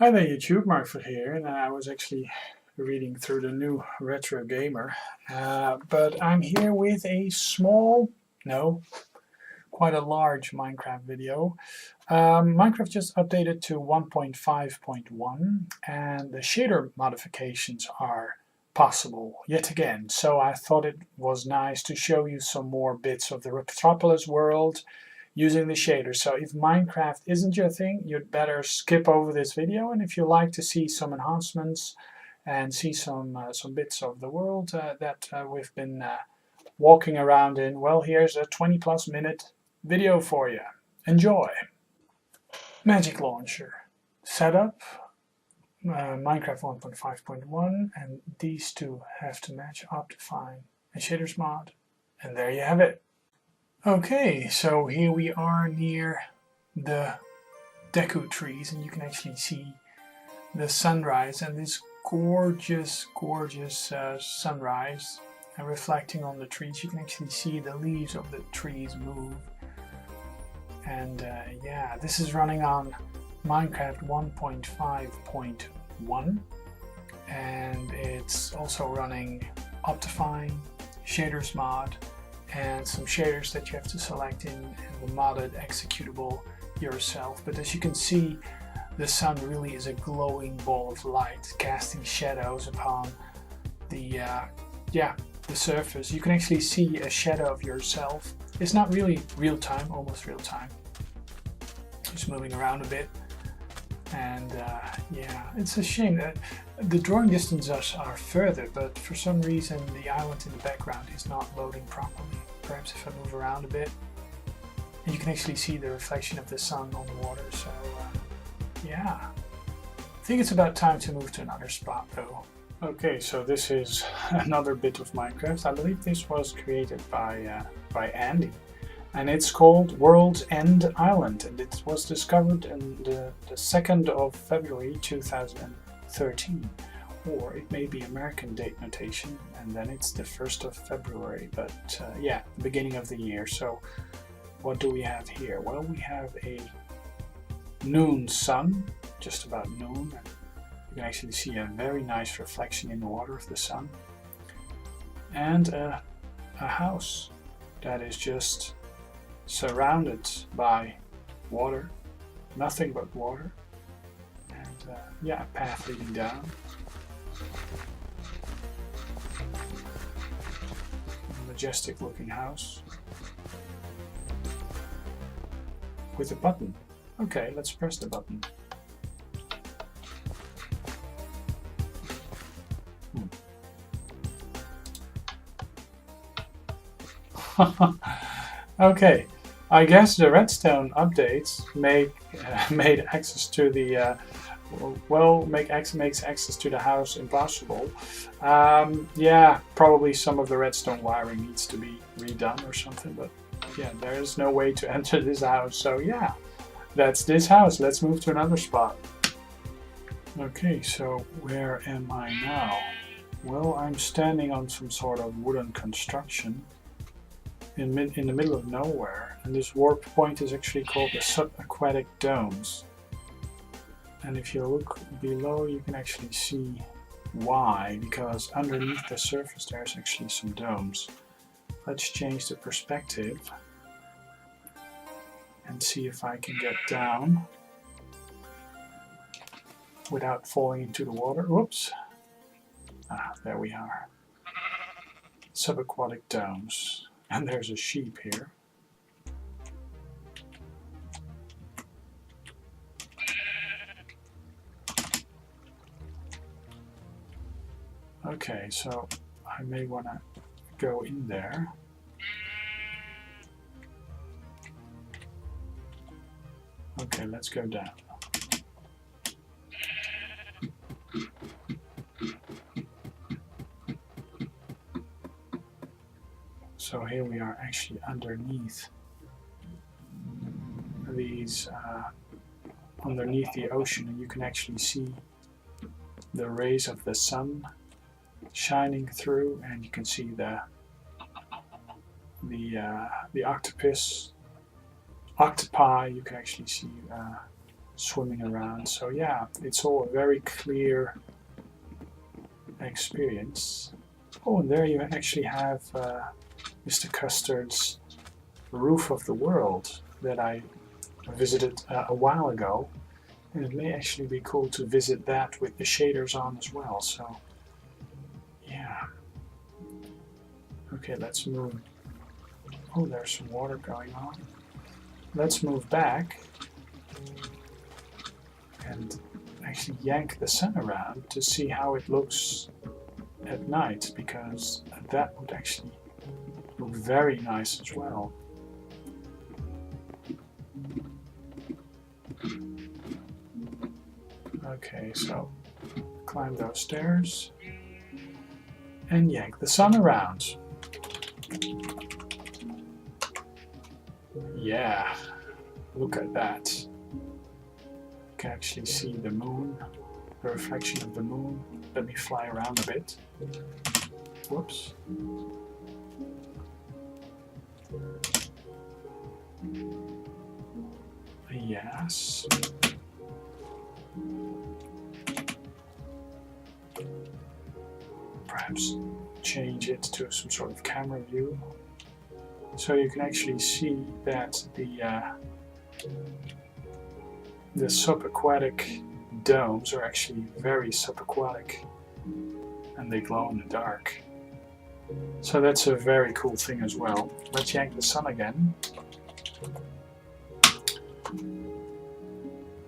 Hi there YouTube, Mark for here, and I was actually reading through the new Retro Gamer, but I'm here with a quite a large Minecraft video. Minecraft just updated to 1.5.1 and the shader modifications are possible yet again, so I thought it was nice to show you some more bits of the Retropolis world using the shaders. So if Minecraft isn't your thing, you'd better skip over this video, and if you like to see some enhancements and see some bits of the world that we've been walking around in, well, here's a 20+ minute video for you. Enjoy! MagicLauncher setup, Minecraft 1.5.1, and these two have to match Optifine and ShadersMod, and there you have it. Okay, so here we are near the deku trees, and you can actually see the sunrise and this gorgeous sunrise reflecting on the trees. You can actually see the leaves of the trees move, and yeah, this is running on Minecraft 1.5.1, and it's also running Optifine, ShadersMod, and some shaders that you have to select in the modded executable yourself. But as you can see, the sun really is a glowing ball of light, casting shadows upon the surface. You can actually see a shadow of yourself. It's not really real time, almost real time. Just moving around a bit. And yeah, it's a shame that the drawing distances are further, but for some reason the island in the background is not loading properly. Perhaps if I move around a bit, and you can actually see the reflection of the sun on the water. So yeah, I think it's about time to move to another spot though. Okay, so this is another bit of Minecraft. I believe this was created by Andy. And it's called World's End Island, and it was discovered in the 2nd of February 2013, or it may be American date notation, and then it's the 1st of February, but yeah, the beginning of the year. So what do we have here? Well, we have a noon sun, just about noon, and you can actually see a very nice reflection in the water of the sun, and a house that is just surrounded by water, nothing but water, and yeah, a path leading down. A majestic looking house with a button. Okay, let's press the button. Okay, I guess the redstone updates made access to the makes access to the house impossible. Yeah, probably some of the redstone wiring needs to be redone or something, but yeah, there is no way to enter this house. So yeah, that's this house. Let's move to another spot. Okay, so where am I now? Well, I'm standing on some sort of wooden construction in the middle of nowhere, and this warp point is actually called the Sub-aquatic domes. And if you look below, you can actually see why, because underneath the surface there's actually some domes. Let's change the perspective and see if I can get down without falling into the water. Whoops. There we are. Sub-aquatic domes. And there's a sheep here. Okay, so I may want to go in there. Okay, let's go down. So here we are actually underneath these, underneath the ocean, and you can actually see the rays of the sun shining through, and you can see the octopus, octopi. You can actually see swimming around. So yeah, it's all a very clear experience. Oh, and there you actually have Mr. Custard's Roof of the World that I visited a while ago, and it may actually be cool to visit that with the shaders on as well. So yeah, okay, let's move. Oh, there's some water going on. Let's move back and actually yank the sun around to see how it looks at night, because that would actually look very nice as well. Okay, so climb those stairs and yank the sun around. Yeah, look at that. You can actually see the moon, the reflection of the moon. Let me fly around a bit. Whoops. Yes. Perhaps change it to some sort of camera view. So you can actually see that the sub-aquatic domes are actually very subaquatic, and they glow in the dark. So that's a very cool thing as well. Let's yank the sun again.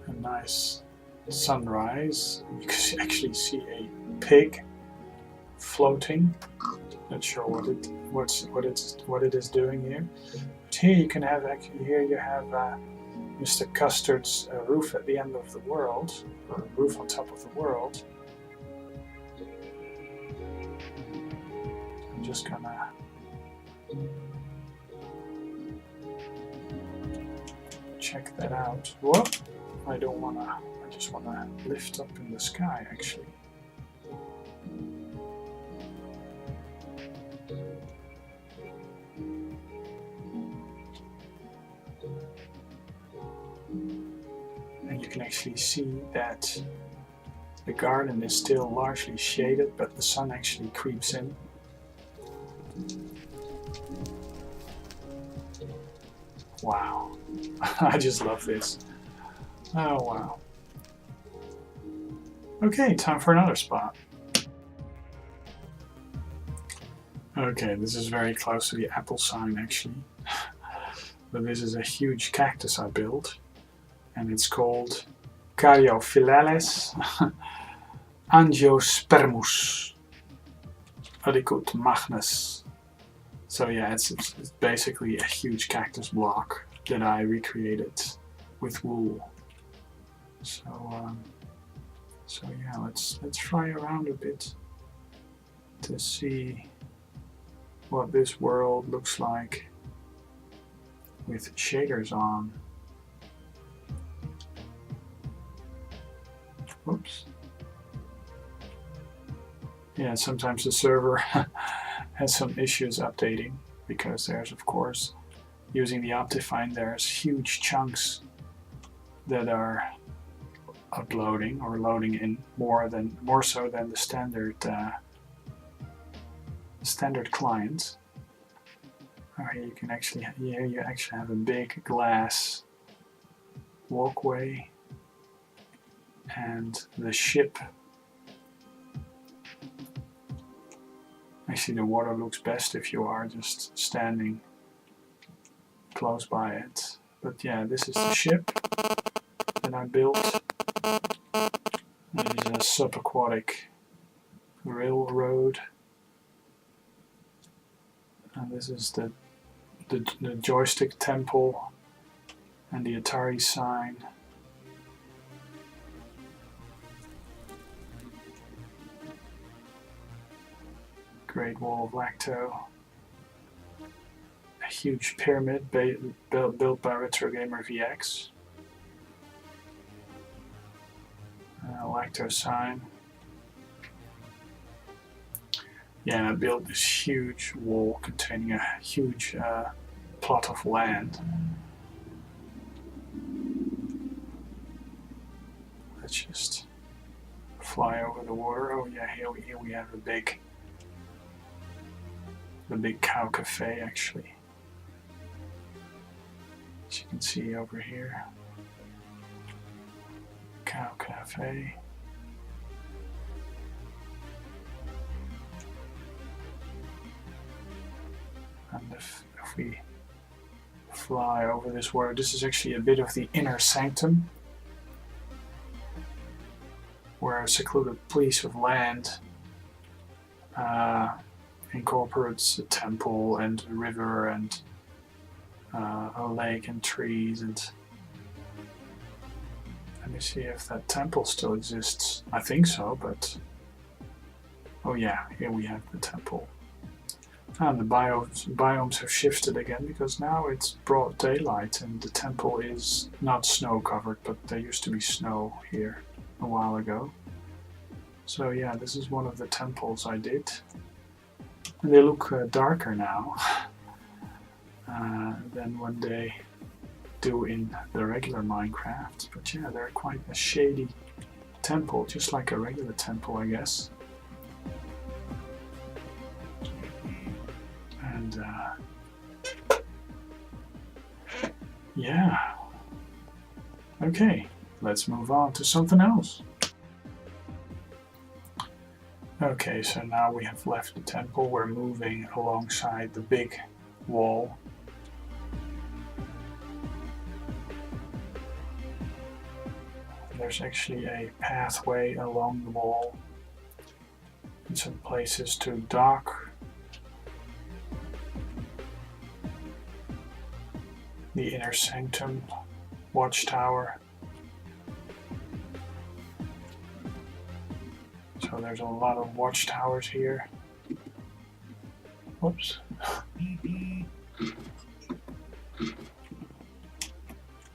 A nice sunrise. You can actually see a pig floating. Not sure what it is doing here. But here you can have Mr. Custard's roof at the end of the world, or roof on top of the world. I'm just gonna check that out. Whoa! I don't wanna. I just wanna lift up in the sky, actually. And you can actually see that the garden is still largely shaded, but the sun actually creeps in. Wow, I just love this. Oh wow. Okay, time for another spot. Okay, this is very close to the apple sign actually. But this is a huge cactus I built, and it's called Caryophyllales Angiospermus Adicut Magnus. So yeah, it's basically a huge cactus block that I recreated with wool. So yeah, let's fly around a bit to see what this world looks like with shaders on. Oops. Yeah, sometimes the server has some issues updating, because there's, of course, using the Optifine, there's huge chunks that are uploading or loading in more so than the standard client. Here you can actually have a big glass walkway, and the ship. Actually, the water looks best if you are just standing close by it. But yeah, this is the ship that I built. It is a sub-aquatic railroad. And this is the joystick temple and the Atari sign. Great Wall of Lacto. A huge pyramid built by Retro Gamer VX. Lacto sign. Yeah, I built this huge wall containing a huge plot of land. let's just fly over the water. Oh yeah, here we have the big cow cafe actually. As you can see over here, cow cafe. And if we fly over this water, this is actually a bit of the inner sanctum, where a secluded piece of land incorporates a temple and a river and a lake and trees. And let me see if that temple still exists. I think so, but oh yeah, here we have the temple. And the biomes have shifted again because now it's broad daylight and the temple is not snow covered, but there used to be snow here a while ago. So yeah, this is one of the temples I did. And they look darker now than when they do in the regular Minecraft. But yeah, they're quite a shady temple, just like a regular temple, I guess. And yeah, okay, let's move on to something else. Okay, so now we have left the temple, we're moving alongside the big wall. There's actually a pathway along the wall and some places to dock. The inner sanctum watchtower. So there's a lot of watchtowers here. Whoops.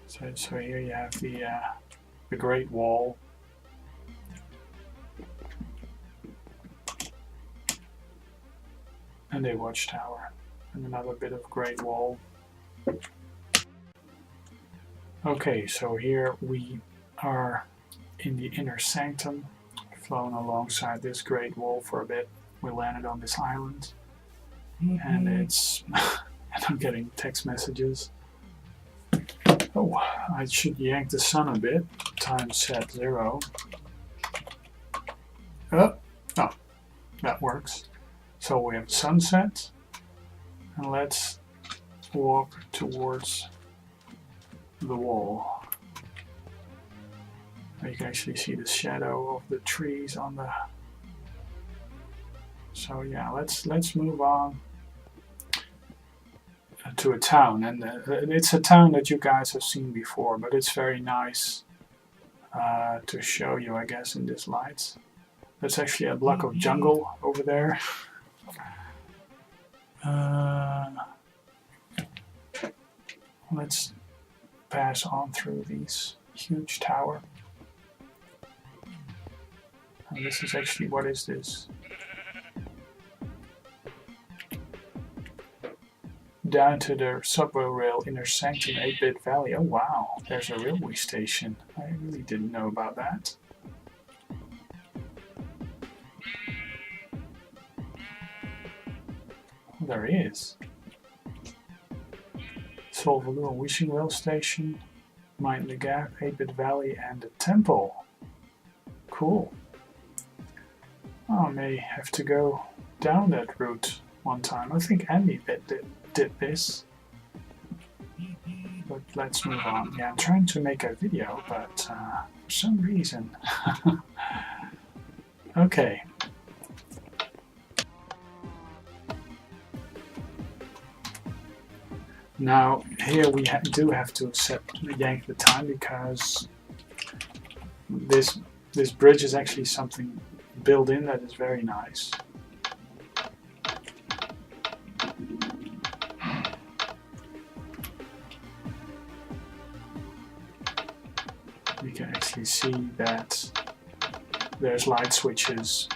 So here you have the Great Wall. And a watchtower. And another bit of Great Wall. Okay, so here we are in the inner sanctum, flown alongside this Great Wall for a bit. We landed on this island, and it's and I'm getting text messages. Oh, I should yank the sun a bit. Time set 0. Oh, that works. So we have sunset, and let's walk towards the wall. You can actually see the shadow of the trees on the. So yeah, let's move on to a town, and it's a town that you guys have seen before, but it's very nice to show you, I guess, in this light. There's actually a block of jungle over there. Let's pass on through these huge tower. And this is actually, what is this? Down to the subway rail inner sanctum 8-bit valley. Oh wow, there's a railway station. I really didn't know about that. Oh, there is. Solvaloo Wishing Well Station, Mind the Gap, 8-bit Valley, and the Temple. Cool. I may have to go down that route one time. I think Andy did this. But let's move on. Yeah, I'm trying to make a video, but for some reason. Okay. Now here we do have to yank the time because this bridge is actually something built in that is very nice. You can actually see that there's light switches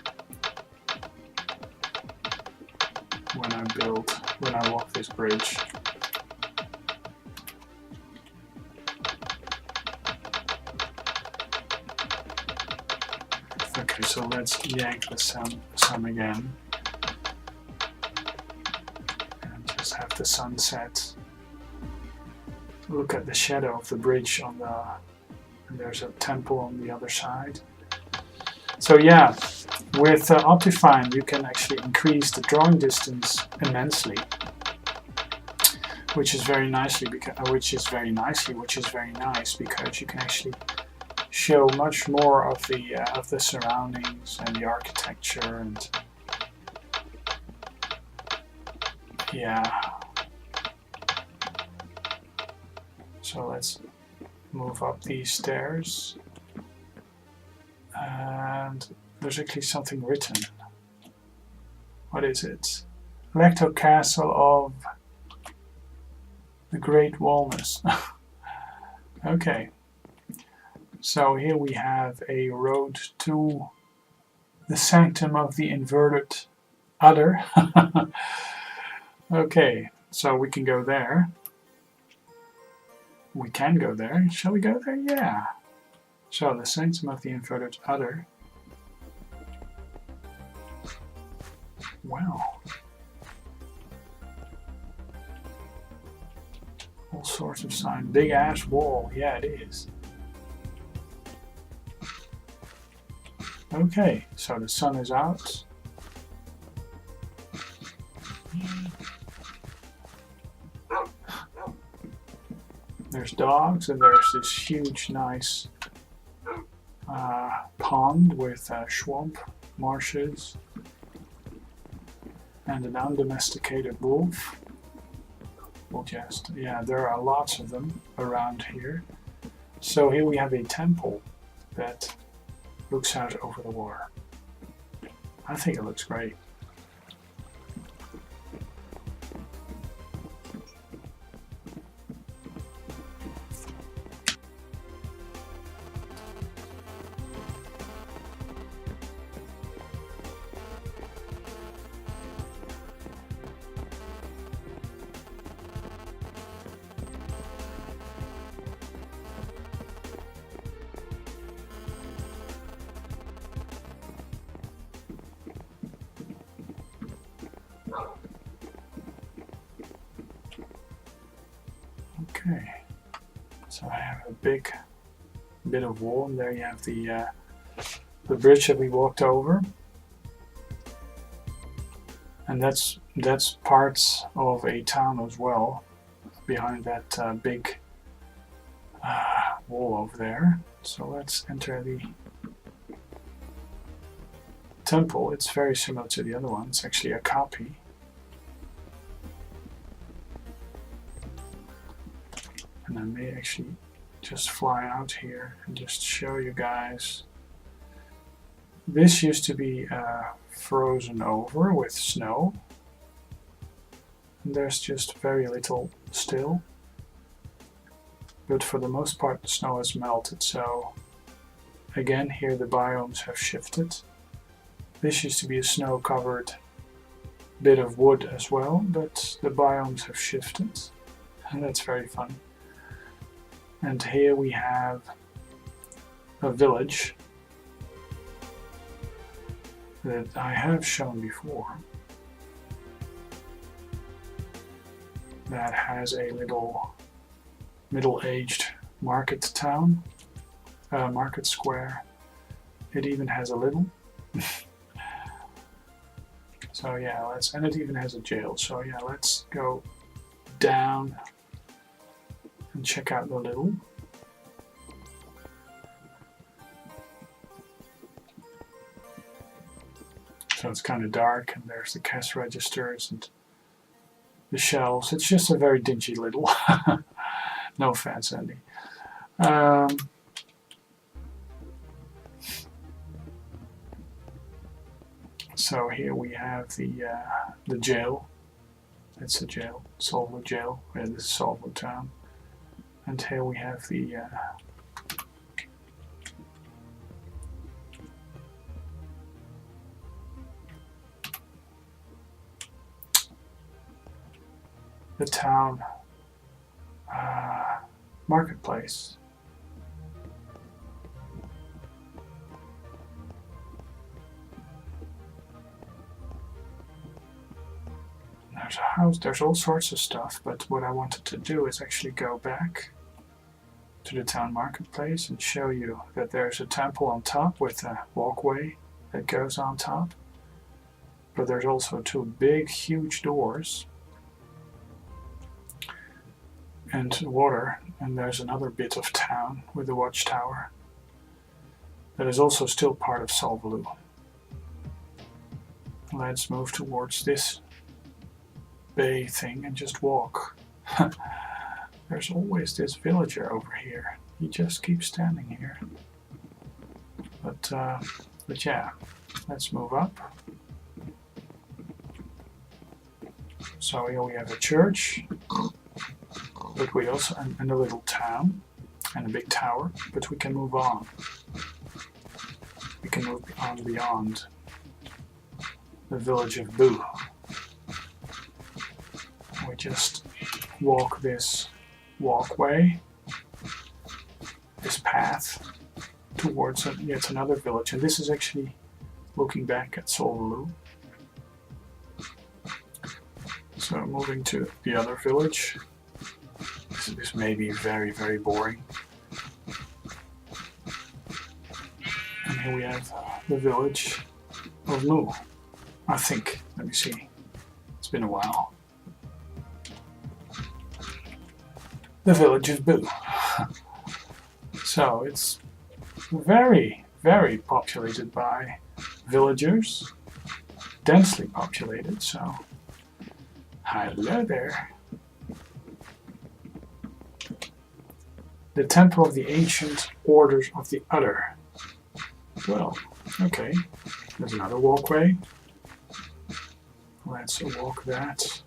when I walk this bridge. Okay, so let's yank the sun again. And just have the sunset. Look at the shadow of the bridge on the... And there's a temple on the other side. So yeah, with Optifine you can actually increase the drawing distance immensely, which is very nice because you can actually show much more of the surroundings and the architecture, and yeah. So let's move up these stairs, and there's actually something written. What is it? Lecto Castle of the Great Walnut. Okay, so here we have a road to the sanctum of the inverted udder. Okay, so we can go there. We can go there. Shall we go there? Yeah. So the sanctum of the inverted udder. Wow. All sorts of signs. Big ass wall. Yeah, it is. Okay, so the sun is out. There's dogs, and there's this huge, nice pond with swamp, marshes, and an undomesticated wolf. We'll just, yeah, there are lots of them around here. So here we have a temple that looks out over the water. I think it looks great. Okay, so I have a big bit of wall, and there you have the bridge that we walked over, and that's parts of a town as well behind that big wall over there. So let's enter the temple. It's very similar to the other one. It's actually a copy. And I may actually just fly out here and just show you guys. This used to be frozen over with snow. And there's just very little still. But for the most part the snow has melted. So again, here the biomes have shifted. This used to be a snow-covered bit of wood as well, but the biomes have shifted. And that's very fun. And here we have a village that I have shown before that has a little middle-aged market town, market square. It even has a little. So yeah, and it even has a jail. So yeah, let's go down and check out the little. So it's kind of dark, and there's the cash registers and the shelves. It's just a very dingy little. No offense, Andy. So here we have the jail. It's a jail, Solvo jail. Yeah, this is Solvo town. And here we have the town marketplace. There's a house, there's all sorts of stuff, but what I wanted to do is actually go back to the town marketplace and show you that there's a temple on top with a walkway that goes on top. But there's also two big, huge doors and water, and there's another bit of town with a watchtower that is also still part of Solvalu. Let's move towards this bay thing and just walk. There's always this villager over here. He just keeps standing here. But yeah, let's move up. So here we have a church, but we also and a little town and a big tower. But we can move on. We can move on beyond the village of Boo. We just walk this walkway, this path towards yet another village, and this is actually looking back at Solvalu. So moving to the other village. This may be very, very boring. And here we have the village of Moo, I think. Let me see. It's been a while. The village of Boo. So it's very, very populated by villagers. Densely populated, so hello there. The Temple of the Ancient Orders of the Other. Well, okay. There's another walkway. Let's walk that.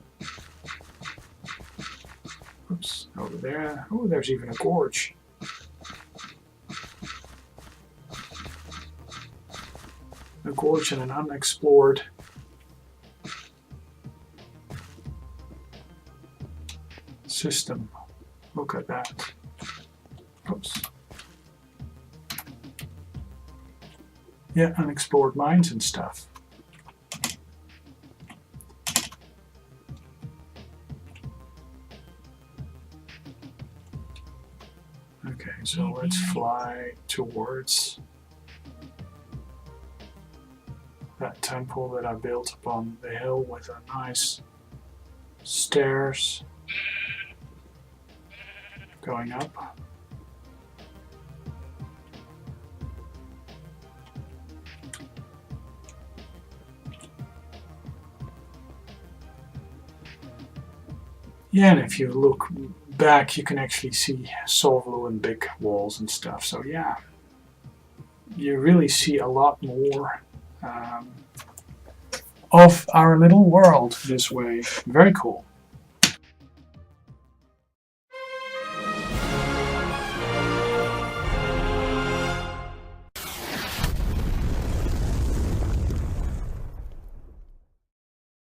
Oops, over there. Oh, there's even a gorge. A gorge and an unexplored system. Look at that. Oops. Yeah, unexplored mines and stuff. Okay, so let's fly towards that temple that I built up on the hill with a nice stairs going up. Yeah, and if you look back, you can actually see Solvalu and big walls and stuff. So yeah, you really see a lot more of our little world this way. Very cool.